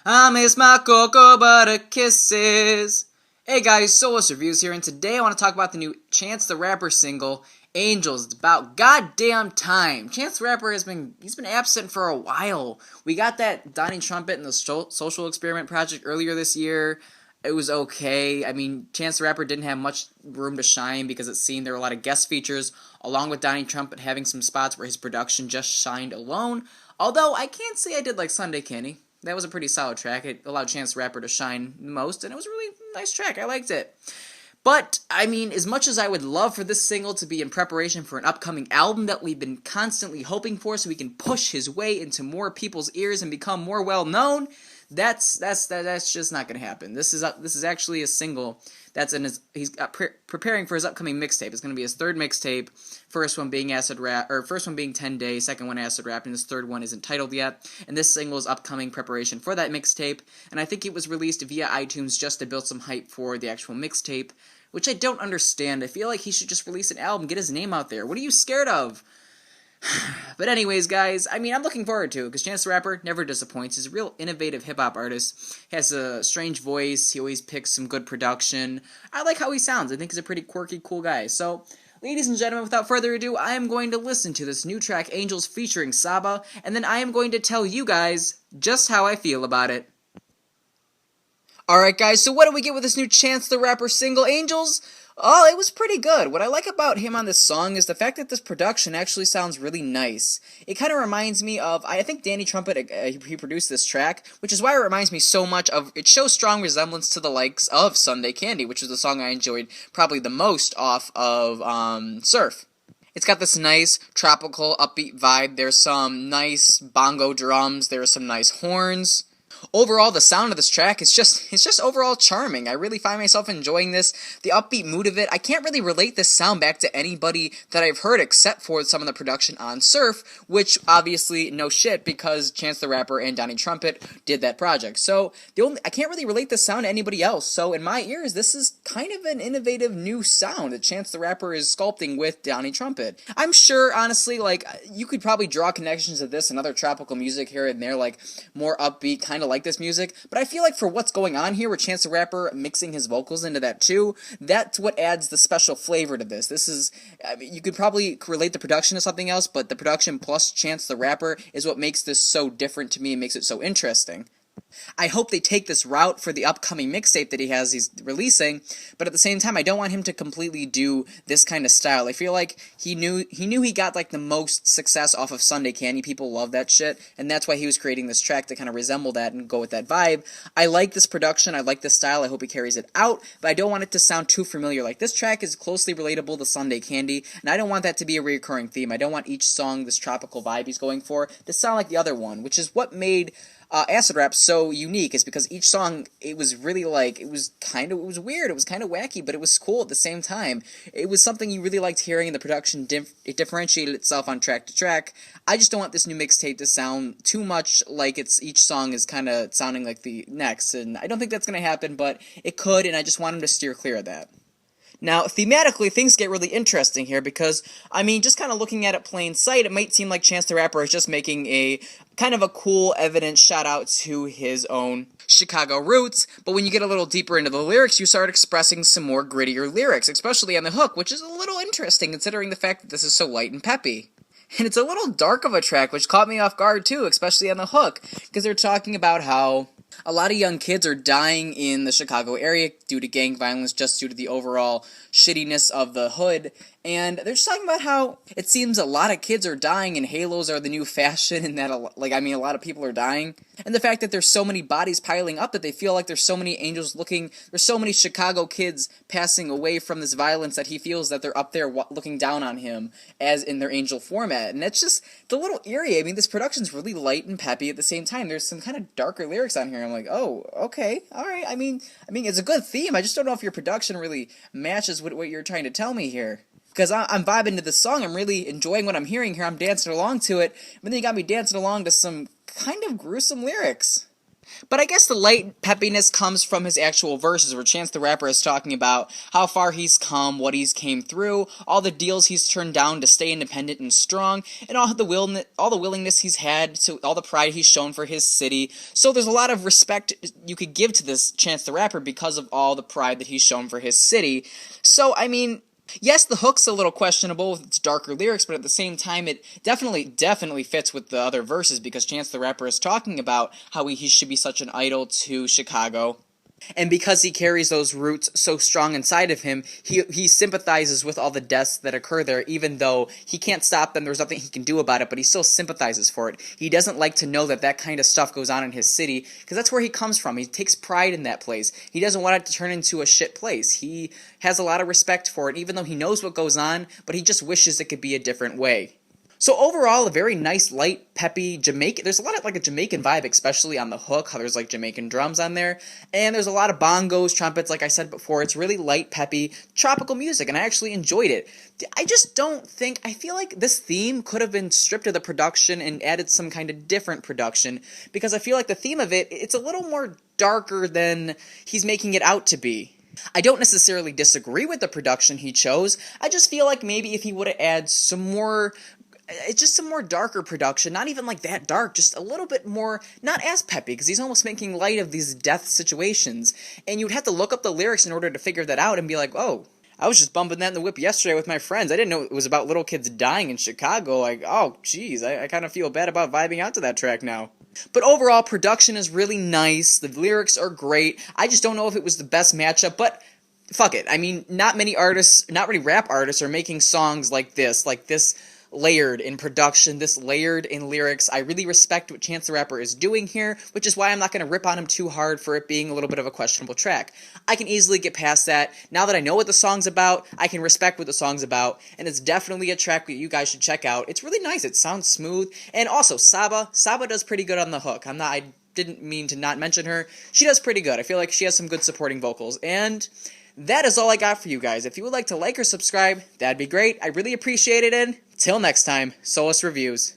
I miss my cocoa butter kisses. Hey guys, Soulless Reviews here, and today I want to talk about the new Chance the Rapper single, Angels. It's about goddamn time. Chance the Rapper he's been absent for a while. We got that Donnie Trumpet and the Social Experiment project earlier this year. It was okay. I mean, Chance the Rapper didn't have much room to shine because it seemed there were a lot of guest features, along with Donnie Trumpet having some spots where his production just shined alone. Although, I can't say I did like Sunday Candy. That was a pretty solid track. It allowed Chance the Rapper to shine the most, and it was a really nice track. I liked it. But, I mean, as much as I would love for this single to be in preparation for an upcoming album that we've been constantly hoping for so he can push his way into more people's ears and become more well-known, that's just not going to happen. This is actually a single that's in his, he's preparing for his upcoming mixtape. It's going to be his third mixtape. First one being Acid Rap, or first one being 10 Days, second one Acid Rap, and his third one isn't titled yet. And this single is upcoming preparation for that mixtape. And I think it was released via iTunes just to build some hype for the actual mixtape, which I don't understand. I feel like he should just release an album, get his name out there. What are you scared of? But anyways, guys, I mean, I'm looking forward to it, because Chance the Rapper never disappoints. He's a real innovative hip-hop artist. He has a strange voice. He always picks some good production. I like how he sounds. I think he's a pretty quirky, cool guy. So, ladies and gentlemen, without further ado, I am going to listen to this new track, Angels, featuring Saba, and then I am going to tell you guys just how I feel about it. Alright guys, so what do we get with this new Chance the Rapper single, Angels? Oh, it was pretty good. What I like about him on this song is the fact that this production actually sounds really nice. It kind of reminds me of, I think Danny Trumpet, he produced this track, which is why it reminds me so much of, it shows strong resemblance to the likes of Sunday Candy, which is the song I enjoyed probably the most off of Surf. It's got this nice, tropical, upbeat vibe. There's some nice bongo drums. There's some nice horns. Overall, the sound of this track is just overall charming. I really find myself enjoying this. The upbeat mood of it, I can't really relate this sound back to anybody that I've heard except for some of the production on Surf, which obviously no shit because Chance the Rapper and Donnie Trumpet did that project. So I can't really relate this sound to anybody else. So in my ears, this is kind of an innovative new sound that Chance the Rapper is sculpting with Donnie Trumpet. I'm sure, honestly, like you could probably draw connections to this and other tropical music here and there, like more upbeat, kind of like this music, but I feel like for what's going on here with Chance the Rapper mixing his vocals into that too, that's what adds the special flavor to this. This is, I mean, you could probably relate the production to something else, but the production plus Chance the Rapper is what makes this so different to me and makes it so interesting. I hope they take this route for the upcoming mixtape that he's releasing, but at the same time, I don't want him to completely do this kind of style. I feel like he knew he got like the most success off of Sunday Candy. People love that shit, and that's why he was creating this track to kind of resemble that and go with that vibe. I like this production, I like this style, I hope he carries it out, but I don't want it to sound too familiar. Like, this track is closely relatable to Sunday Candy, and I don't want that to be a recurring theme. I don't want each song, this tropical vibe he's going for, to sound like the other one, which is what made Acid Rap so unique, is because each song, it was really like, it was weird, it was kind of wacky, but it was cool at the same time. It was something you really liked hearing, and the production, it differentiated itself on track to track. I just don't want this new mixtape to sound too much like each song is kind of sounding like the next, and I don't think that's going to happen, but it could, and I just want him to steer clear of that. Now, thematically, things get really interesting here because, I mean, just kind of looking at it plain sight, it might seem like Chance the Rapper is just making a kind of a cool, evident shout-out to his own Chicago roots, but when you get a little deeper into the lyrics, you start expressing some more grittier lyrics, especially on the hook, which is a little interesting considering the fact that this is so light and peppy. And it's a little dark of a track, which caught me off guard too, especially on the hook, because they're talking about how a lot of young kids are dying in the Chicago area due to gang violence, just due to the overall shittiness of the hood, and they're just talking about how it seems a lot of kids are dying and halos are the new fashion, and that, a lot of people are dying, and the fact that there's so many bodies piling up that they feel like there's so many angels there's so many Chicago kids passing away from this violence that he feels that they're up there looking down on him as in their angel format, and it's just a little eerie. I mean, this production's really light and peppy at the same time. There's some kind of darker lyrics on here. I'm like, oh, okay, alright, I mean, it's a good theme. I just don't know if your production really matches with what you're trying to tell me here. Because I'm vibing to this song, I'm really enjoying what I'm hearing here, I'm dancing along to it, but then you got me dancing along to some kind of gruesome lyrics. But I guess the light peppiness comes from his actual verses, where Chance the Rapper is talking about how far he's come, what he's came through, all the deals he's turned down to stay independent and strong, and all the willingness he's had, to all the pride he's shown for his city. So there's a lot of respect you could give to this Chance the Rapper because of all the pride that he's shown for his city. So, I mean, yes, the hook's a little questionable with its darker lyrics, but at the same time, it definitely fits with the other verses, because Chance the Rapper is talking about how he should be such an idol to Chicago. And because he carries those roots so strong inside of him, he sympathizes with all the deaths that occur there, even though he can't stop them, there's nothing he can do about it, but he still sympathizes for it. He doesn't like to know that that kind of stuff goes on in his city, because that's where he comes from. He takes pride in that place. He doesn't want it to turn into a shit place. He has a lot of respect for it, even though he knows what goes on, but he just wishes it could be a different way. So overall, a very nice, light, peppy Jamaican. There's a lot of like a Jamaican vibe, especially on the hook, how there's like Jamaican drums on there. And there's a lot of bongos, trumpets, like I said before. It's really light, peppy, tropical music, and I actually enjoyed it. I just don't think, I feel like this theme could have been stripped of the production and added some kind of different production, because I feel like the theme of it's a little more darker than he's making it out to be. I don't necessarily disagree with the production he chose. I just feel like maybe if he would have added some more, it's just some more darker production, not even like that dark, just a little bit more, not as peppy, because he's almost making light of these death situations, and you'd have to look up the lyrics in order to figure that out and be like, oh, I was just bumping that in the whip yesterday with my friends. I didn't know it was about little kids dying in Chicago. Like, oh, geez, I kind of feel bad about vibing out to that track now. But overall, production is really nice, the lyrics are great. I just don't know if it was the best matchup, but fuck it. I mean, not many rap artists are making songs like this layered in production, this layered in lyrics. I really respect what Chance the Rapper is doing here, which is why I'm not going to rip on him too hard for it being a little bit of a questionable track. I can easily get past that. Now that I know what the song's about, I can respect what the song's about, and it's definitely a track that you guys should check out. It's really nice. It sounds smooth. And also, Saba does pretty good on the hook. I didn't mean to not mention her. She does pretty good. I feel like she has some good supporting vocals. And that is all I got for you guys. If you would like to like or subscribe, that'd be great. I really appreciate it, and till next time, Soulless Reviews.